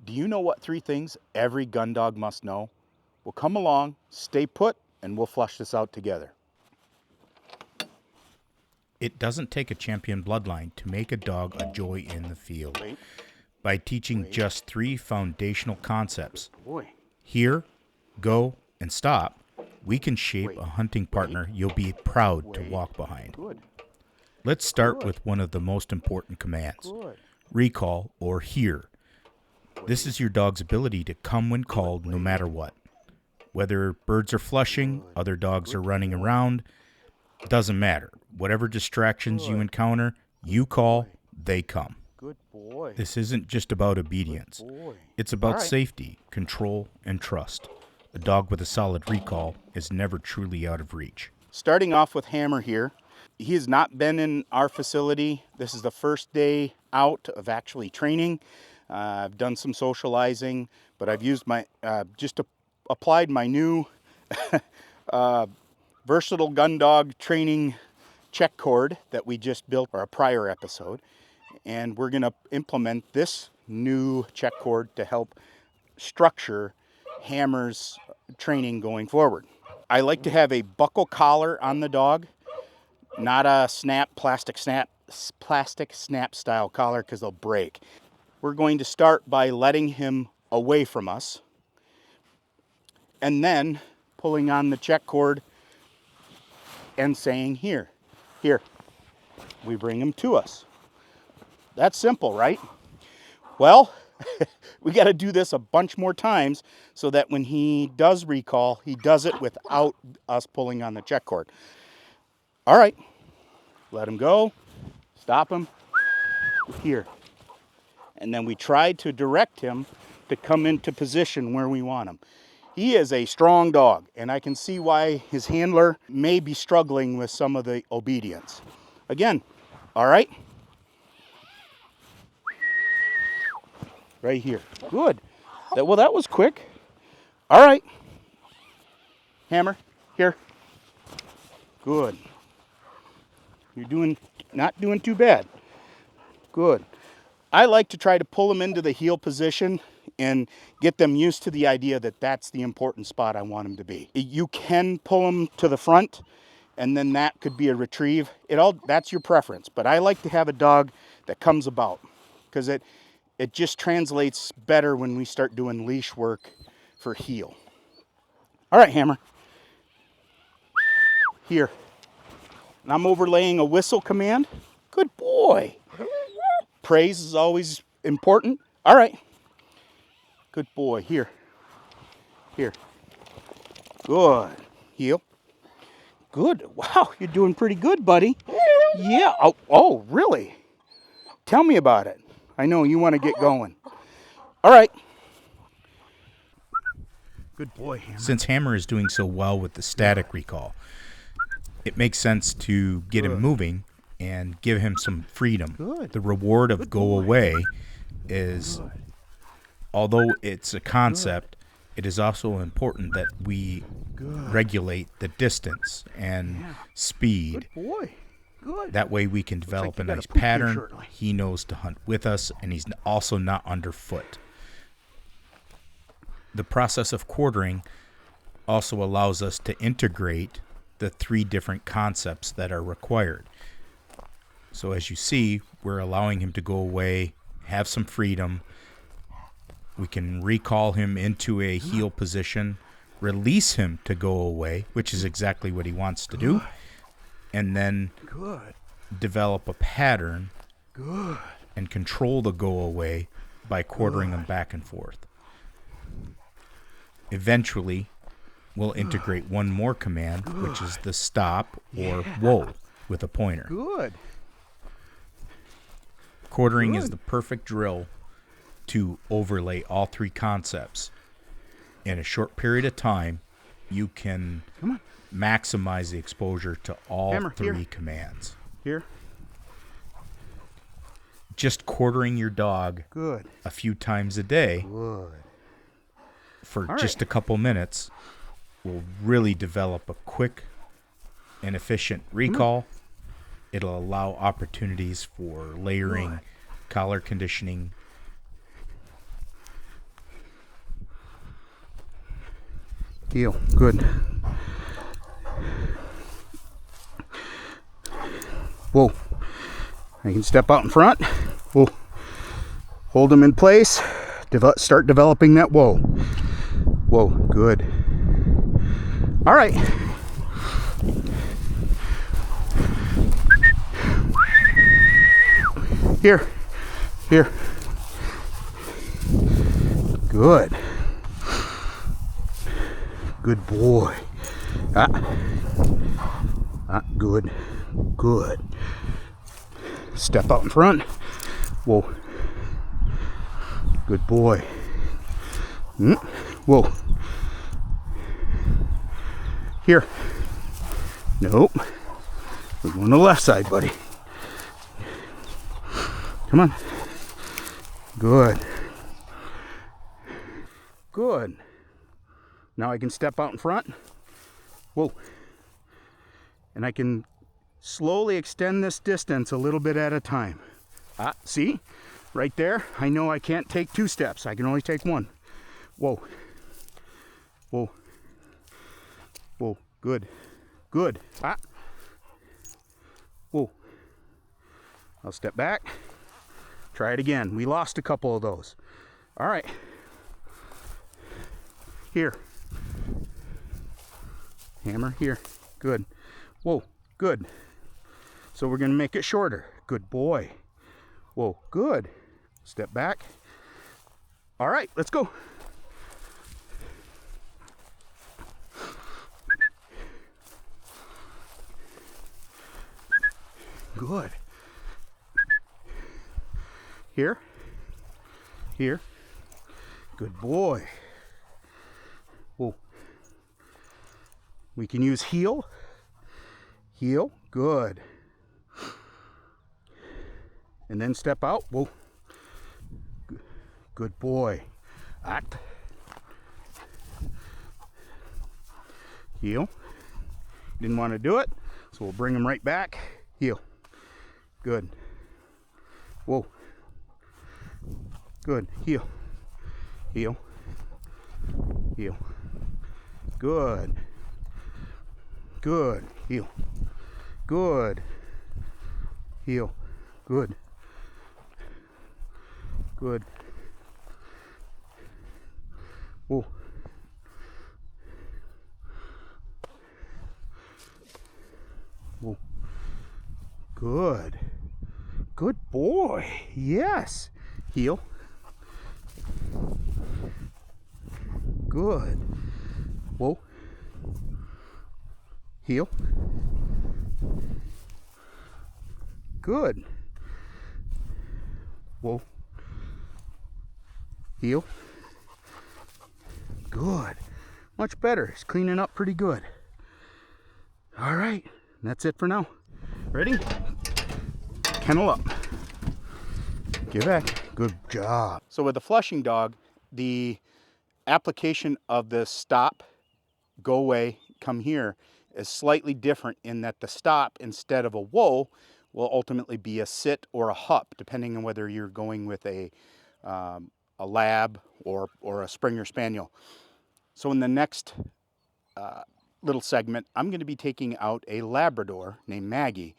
Do you know what 3 things every gun dog must know? Well, come along, stay put, and we'll flush this out together. It doesn't take a champion bloodline to make a dog a joy in the field. By teaching just 3 foundational concepts, here, go, and stop, we can shape a hunting partner you'll be proud to walk behind. Let's start with one of the most important commands, recall or hear. This is your dog's ability to come when called no matter what. Whether birds are flushing, other dogs are running around, doesn't matter. Whatever distractions you encounter, you call, they come. Good boy. This isn't just about obedience. It's about safety, control, and trust. A dog with a solid recall is never truly out of reach. Starting off with Hammer here. He has not been in our facility. This is the first day out of actually training. I've done some socializing, but I've used my, applied my new versatile gun dog training check cord that we just built for a prior episode. And we're going to implement this new check cord to help structure Hammer's training going forward. I like to have a buckle collar on the dog, not a plastic snap style collar because they'll break. We're going to start by letting him away from us and then pulling on the check cord and saying, here. We bring him to us. That's simple, right? Well, we got to do this a bunch more times so that when he does recall, he does it without us pulling on the check cord. All right, let him go, stop him, here. And then we try to direct him to come into position where we want him. He is a strong dog, and I can see why his handler may be struggling with some of the obedience. Again, all right? Right here. Good. Well, that was quick. All right. Hammer, here. Good. You're not doing too bad. Good. I like to try to pull them into the heel position and get them used to the idea that that's the important spot I want them to be. You can pull them to the front, and then that could be a retrieve. That's your preference, but I like to have a dog that comes about because it just translates better when we start doing leash work for heel. All right, Hammer. Here. And I'm overlaying a whistle command. Good boy. Praise is always important. All right. Good boy. Here. Good. Heel. Good. Wow, you're doing pretty good, buddy. Yeah. Oh, really? Tell me about it. I know you want to get going. All right. Good boy, Hammer. Since Hammer is doing so well with the static recall, it makes sense to get him moving and give him some freedom. Good. The reward of go away is, although it's a concept, it is also important that we regulate the distance and speed. Good boy. Good. That way we can develop a nice pattern. He knows to hunt with us, and he's also not underfoot. The process of quartering also allows us to integrate the 3 different concepts that are required. So as you see, we're allowing him to go away, have some freedom. We can recall him into a heel position, release him to go away, which is exactly what he wants to do, and then develop a pattern and control the go away by quartering him back and forth. Eventually, we'll integrate one more command, which is the stop or whoa with a pointer. Good. Quartering is the perfect drill to overlay all 3 concepts. In a short period of time, you can maximize the exposure to all Hammer, 3 commands. Here. Just quartering your dog a few times a day for just a couple minutes will really develop a quick and efficient recall. It'll allow opportunities for layering, collar conditioning, Heel. Good. Whoa. I can step out in front. Whoa. Hold them in place. Start developing that whoa. Whoa. Good. All right. Here. Here. Good. Good boy. Good. Good. Step out in front. Whoa. Good boy. Whoa. Here. Nope. We're going to the left side, buddy. Come on. Good. Good. Now I can step out in front. Whoa. And I can slowly extend this distance a little bit at a time. See? Right there. I know I can't take 2 steps. I can only take 1. Whoa. Whoa. Whoa. Good. Good. Whoa. I'll step back. Try it again. We lost a couple of those. All right. Here. Hammer here. Good. Whoa. Good. So we're going to make it shorter. Good boy. Whoa. Good. Step back. All right. Let's go. Good. Here. Here. Good boy. Whoa. We can use heel. Heel. Good. And then step out. Whoa. Good boy. Act. Heel. Didn't want to do it, so we'll bring him right back. Heel. Good. Whoa. Good. Heel. Heel. Heel. Good. Good. Heel. Good. Heel. Good. Good. Whoa. Whoa. Good. Good boy. Yes. Heel. Good. Whoa. Heel. Good. Whoa. Heel. Good. Much better. It's cleaning up pretty good. All right. That's it for now. Ready? Kennel up. Get back. Good job. So with the flushing dog, the application of the stop, go away, come here is slightly different in that the stop, instead of a whoa, will ultimately be a sit or a hup, depending on whether you're going with a lab or a Springer Spaniel. So in the next little segment, I'm going to be taking out a Labrador named Maggie,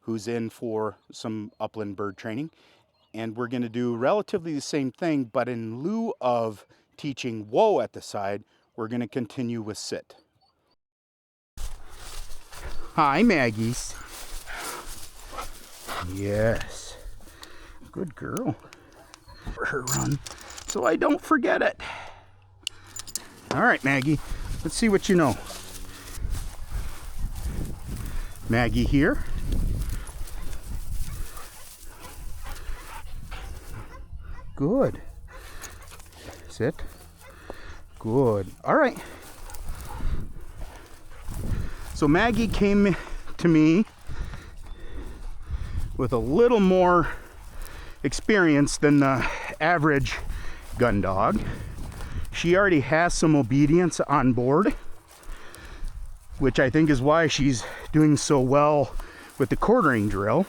who's in for some upland bird training. And we're going to do relatively the same thing, but in lieu of teaching whoa at the side, we're going to continue with sit. Hi, Maggies. Yes. Good girl. For her run, so I don't forget it. All right, Maggie. Let's see what you know. Maggie here. Good. Sit. Good. All right. So Maggie came to me with a little more experience than the average gun dog. She already has some obedience on board, which I think is why she's doing so well with the quartering drill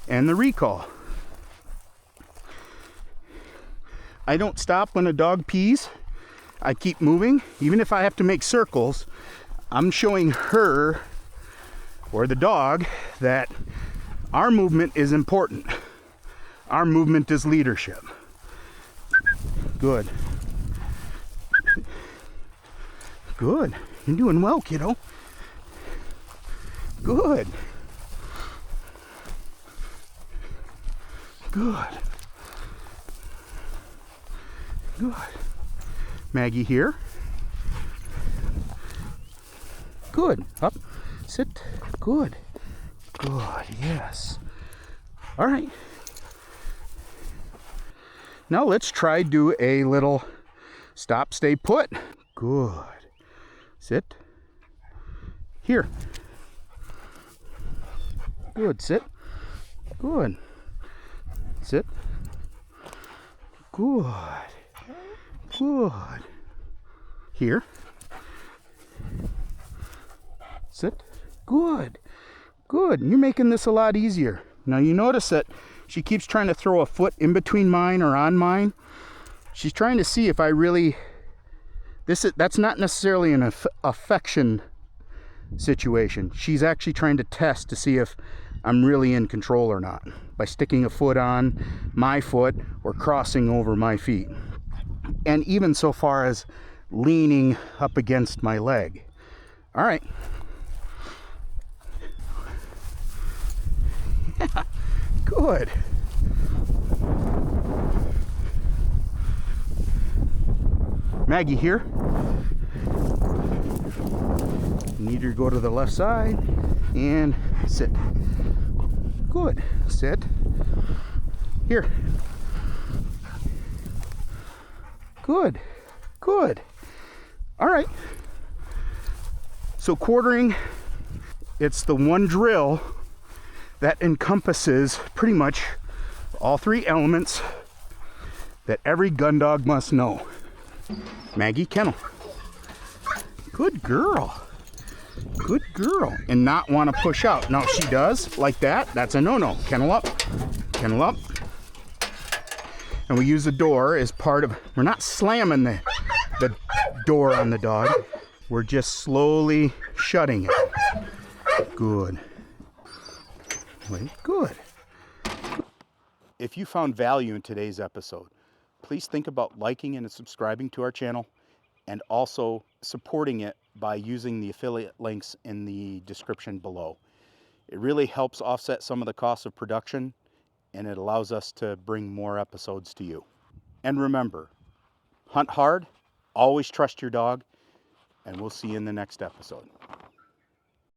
and the recall. I don't stop when a dog pees. I keep moving. Even if I have to make circles, I'm showing her, or the dog, that our movement is important. Our movement is leadership. Good. Good. You're doing well, kiddo. Good. Good. Good. Maggie here. Good. Up. Sit. Good. Good. Yes. All right. Now let's try do a little stop, stay put. Good. Sit. Here. Good. Sit. Good. Sit. Good. Good. Here. Sit. Good. Good. You're making this a lot easier. Now you notice that she keeps trying to throw a foot in between mine or on mine. She's trying to see if I really... That's not necessarily an affection situation. She's actually trying to test to see if I'm really in control or not by sticking a foot on my foot or crossing over my feet. And even so far as leaning up against my leg. All right. Yeah, good. Maggie here. Need her to go to the left side and sit. Good. Sit. Here. Good. Good. All right. So quartering, it's the one drill that encompasses pretty much all three elements that every gun dog must know. Maggie, kennel. Good girl. Good girl. And not want to push out. Now, if she does like that, that's a no-no. Kennel up. Kennel up. And we use the door as part of... We're not slamming the door on the dog. We're just slowly shutting it. Good. Wait, good. If you found value in today's episode, please think about liking and subscribing to our channel and also supporting it by using the affiliate links in the description below. It really helps offset some of the costs of production, and it allows us to bring more episodes to you. And remember, hunt hard, always trust your dog, and we'll see you in the next episode.